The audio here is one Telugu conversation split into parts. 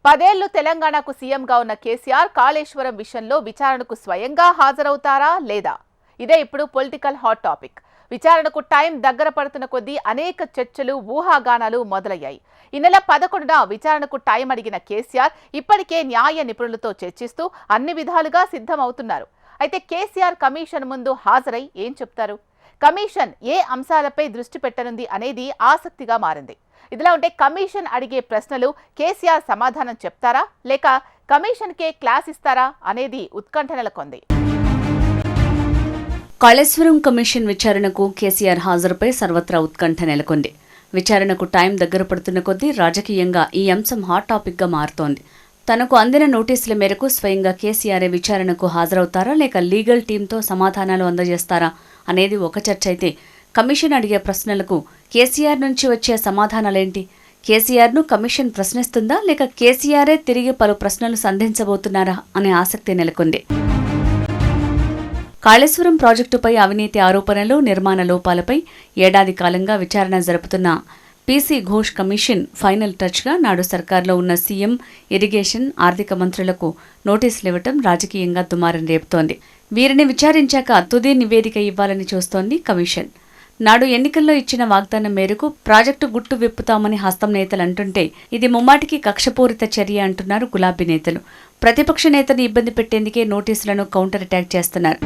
10 ఏళ్లు తెలంగాణకు సీఎంగా ఉన్న కేసీఆర్ కాళేశ్వరం విషయంలో విచారణకు స్వయంగా హాజరవుతారా లేదా? ఇదే ఇప్పుడు పొలిటికల్ హాట్ టాపిక్. విచారణకు టైం దగ్గర పడుతున్న కొద్దీ అనేక చర్చలు, ఊహాగానాలు మొదలయ్యాయి. ఈ నెల 11న విచారణకు టైం అడిగిన కేసీఆర్ ఇప్పటికే న్యాయ నిపుణులతో చర్చిస్తూ అన్ని విధాలుగా సిద్ధమవుతున్నారు. అయితే కేసీఆర్ కమిషన్ ముందు హాజరై ఏం చెప్తారు? కమిషన్ ఏ అంశాలపై దృష్టి పెట్టనుంది అనేది ఆసక్తిగా మారింది. ఇదిలా ఉంటే కమిషన్ అడిగే ప్రశ్నలు కేసీఆర్ సమాధానం చెప్తారా లేక కమిషన్కే క్లాస్ ఇస్తారా అనేది ఉత్కంఠ నెలకొంది. కాళేశ్వరం కమిషన్ విచారణకు కేసీఆర్ హాజరుపై సర్వత్రా ఉత్కంఠ నెలకొంది. విచారణకు టైం దగ్గర పడుతున్న కొద్దీ రాజకీయంగా ఈ అంశం హాట్ టాపిక్ గా మారుతోంది. తనకు అందిన నోటీసుల మేరకు స్వయంగా కేసీఆర్ విచారణకు హాజరవుతారా లేక లీగల్ టీంతో సమాధానాలు అందజేస్తారా అనేది ఒక చర్చ అయితే, కమిషన్ అడిగే ప్రశ్నలకు కేసీఆర్ నుంచి వచ్చే సమాధానాలేంటి? కేసీఆర్ను కమిషన్ ప్రశ్నిస్తుందా లేక కేసీఆరే తిరిగి పలు ప్రశ్నలు సంధించబోతున్నారా అనే ఆసక్తి నెలకొంది. కాళేశ్వరం ప్రాజెక్టుపై అవినీతి ఆరోపణలు, నిర్మాణ లోపాలపై ఏడాది కాలంగా విచారణ జరుపుతున్న పీసీ ఘోష్ కమిషన్ ఫైనల్ టచ్గా నాడు సర్కార్లో ఉన్న సీఎం, ఇరిగేషన్, ఆర్థిక మంత్రులకు నోటీసులు ఇవ్వటం రాజకీయంగా దుమారం రేపుతోంది. వీరిని విచారించాక తుది నివేదిక ఇవ్వాలని చూస్తోంది కమిషన్. నాడు ఎన్నికల్లో ఇచ్చిన వాగ్దానం మేరకు ప్రాజెక్టు గుట్టు విప్పుతామని హస్తం నేతలు అంటుంటే, ఇది ముమ్మాటికి కక్షపూరిత చర్య అంటున్నారు గులాబీ నేతలు. ప్రతిపక్ష నేతను ఇబ్బంది పెట్టేందుకే నోటీసులను కౌంటర్ అటాక్ చేస్తున్నారు.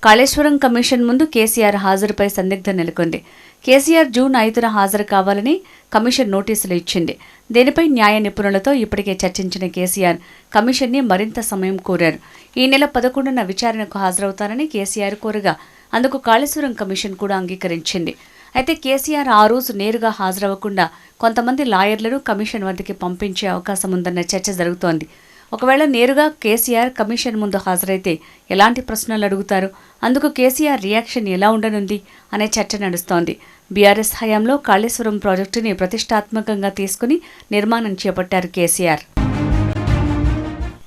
కాళేశ్వరం కమిషన్ ముందు కేసీఆర్ హాజరుపై సందిగ్ధం నెలకొంది. కేసీఆర్ జూన్ 5న హాజరు కావాలని కమిషన్ నోటీసులు ఇచ్చింది. దీనిపై న్యాయ నిపుణులతో ఇప్పటికే చర్చించిన కేసీఆర్ కమిషన్ని మరింత సమయం కోరారు. ఈ నెల 11న విచారణకు హాజరవుతారని కేసీఆర్ కోరగా అందుకు కాళేశ్వరం కమిషన్ కూడా అంగీకరించింది. అయితే కేసీఆర్ ఆ రోజు నేరుగా హాజరవ్వకుండా కొంతమంది లాయర్లను కమిషన్ వద్దకి పంపించే అవకాశం ఉందన్న చర్చ జరుగుతోంది. ఒకవేళ నేరుగా కేసీఆర్ కమిషన్ ముందు హాజరైతే ఎలాంటి ప్రశ్నలు అడుగుతారు? అందుకు కేసీఆర్ రియాక్షన్ ఎలా ఉండనుంది అనే చర్చ నడుస్తోంది. బీఆర్ఎస్ హయాంలో కాళేశ్వరం ప్రాజెక్టుని ప్రతిష్టాత్మకంగా తీసుకుని నిర్మాణం చేపట్టారు కేసీఆర్.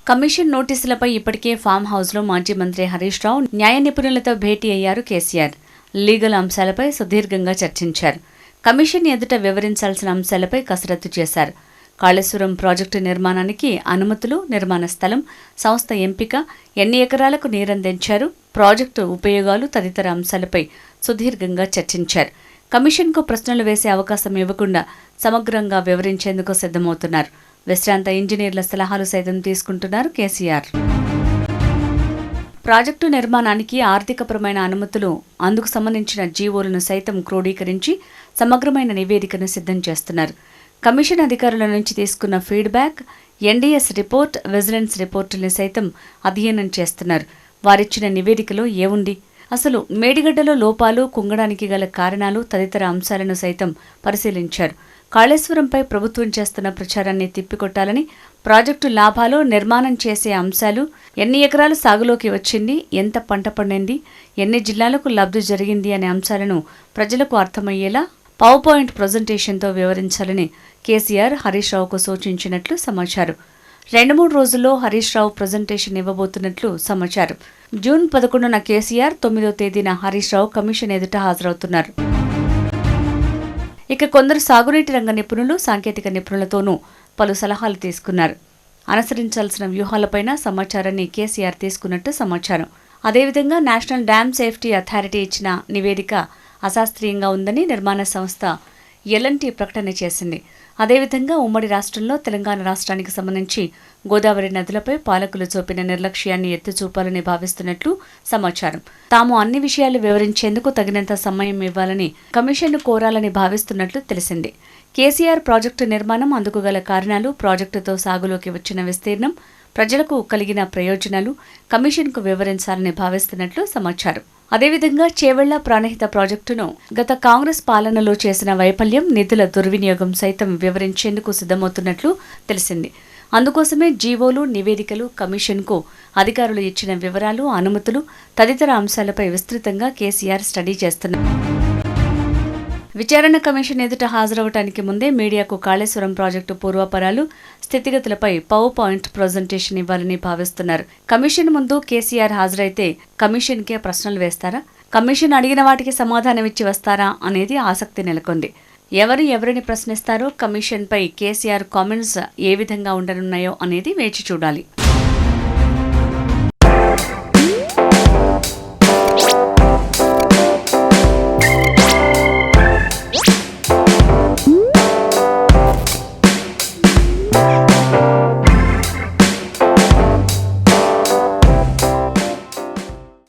కమిషన్ నోటీసులపై ఇప్పటికే ఫామ్ హౌస్లో మాజీ మంత్రి హరీష్ రావు న్యాయ నిపుణులతో భేటీ అయ్యారు కేసీఆర్. లీగల్ అంశాలపై సుదీర్ఘంగా చర్చించారు. కమిషన్ ఎదుట వివరించాల్సిన అంశాలపై కసరత్తు చేశారు. కాళేశ్వరం ప్రాజెక్టు నిర్మాణానికి అనుమతులు, నిర్మాణ స్థలం, సంస్థ ఎంపిక, ఎన్ని ఎకరాలకు నీరందించారు, ప్రాజెక్టు ఉపయోగాలు తదితర అంశాలపై సుదీర్ఘంగా చర్చించారు. కమిషన్కు ప్రశ్నలు వేసే అవకాశం ఇవ్వకుండా సమగ్రంగా వివరించేందుకు సిద్ధమవుతున్నారు. విశ్రాంత ఇంజనీర్ల సలహాలు సైతం తీసుకుంటున్నారు కేసీఆర్. ప్రాజెక్టు నిర్మాణానికి ఆర్థికపరమైన అనుమతులు, అందుకు సంబంధించిన జీవోలను సైతం క్రోడీకరించి సమగ్రమైన నివేదికను సిద్ధం చేస్తున్నారు. కమిషన్ అధికారుల నుంచి తీసుకున్న ఫీడ్బ్యాక్, ఎన్డీఎస్ రిపోర్ట్, విజిలెన్స్ రిపోర్టుల్ని సైతం అధ్యయనం చేస్తున్నారు. వారిచ్చిన నివేదికలో ఏముంది, అసలు మేడిగడ్డలో లోపాలు, కుంగడానికి గల కారణాలు తదితర అంశాలను సైతం పరిశీలించారు. కాళేశ్వరంపై ప్రభుత్వం చేస్తున్న ప్రచారాన్ని తిప్పికొట్టాలని, ప్రాజెక్టు లాభాలు, నిర్మాణం చేసే అంశాలు, ఎన్ని ఎకరాలు సాగులోకి వచ్చింది, ఎంత పంట పండింది, ఎన్ని జిల్లాలకు లబ్ధి జరిగింది అనే అంశాలను ప్రజలకు అర్థమయ్యేలా పవర్ పాయింట్ ప్రజెంటేషన్తో వివరించాలని కేసీఆర్ హరీష్ రావుకు సూచించినట్లు సమాచారం. 2-3 రోజుల్లో హరీష్ రావు ప్రజెంటేషన్ ఇవ్వబోతున్నట్లు సమాచారం. జూన్ 11న కేసీఆర్, 9వ తేదీన హరీష్ రావు కమిషన్ ఎదుట హాజరవుతున్నారు. ఇక కొందరు సాగునీటి రంగ నిపుణులు, సాంకేతిక నిపుణులతోనూ పలు సలహాలు తీసుకున్నారు. అనుసరించాల్సిన వ్యూహాలపైన సమాచారాన్ని కేసీఆర్ తీసుకున్నట్టు సమాచారం. అదేవిధంగా నేషనల్ డ్యామ్ సేఫ్టీ అథారిటీ ఇచ్చిన నివేదిక అశాస్త్రీయంగా ఉందని నిర్మాణ సంస్థ ఎల్ఎన్టీ ప్రకటన చేసింది. అదేవిధంగా ఉమ్మడి రాష్ట్రంలో తెలంగాణ రాష్ట్రానికి సంబంధించి గోదావరి నదులపై పాలకులు చూపిన నిర్లక్ష్యాన్ని ఎత్తిచూపాలని భావిస్తున్నట్లు సమాచారం. తాము అన్ని విషయాలు వివరించేందుకు తగినంత సమయం ఇవ్వాలని కమిషన్ను కోరాలని భావిస్తున్నట్లు తెలిసింది. కేసీఆర్ ప్రాజెక్టు నిర్మాణం, అందుకు గల కారణాలు, ప్రాజెక్టుతో సాగులోకి వచ్చిన విస్తీర్ణం, ప్రజలకు కలిగిన ప్రయోజనాలు కమిషన్కు వివరించాలని భావిస్తున్నట్లు సమాచారం. అదేవిధంగా చేవెళ్ల ప్రాణహిత ప్రాజెక్టును గత కాంగ్రెస్ పాలనలో చేసిన వైఫల్యం, నిధుల దుర్వినియోగం సైతం వివరించేందుకు సిద్ధమవుతున్నట్లు తెలిసింది. అందుకోసమే జీవోలు, నివేదికలు, కమిషన్కు అధికారులు ఇచ్చిన వివరాలు, అనుమతులు తదితర అంశాలపై విస్తృతంగా కేసీఆర్ స్టడీ చేస్తున్నారు. విచారణ కమిషన్ ఎదుట హాజరవటానికి ముందే మీడియాకు కాళేశ్వరం ప్రాజెక్టు పూర్వాపరాలు, స్థితిగతులపై పవర్ పాయింట్ ప్రజెంటేషన్ ఇవ్వాలని భావిస్తున్నారు. కమిషన్ ముందు కేసీఆర్ హాజరైతే కమిషన్కే ప్రశ్నలు వేస్తారా? కమిషన్ అడిగిన వాటికి సమాధానం ఇచ్చి వస్తారా అనేది ఆసక్తి నెలకొంది. ఎవరిని ప్రశ్నిస్తారో, కమిషన్పై కేసీఆర్ కామెంట్స్ ఏ విధంగా ఉండనున్నాయో అనేది వేచి చూడాలి.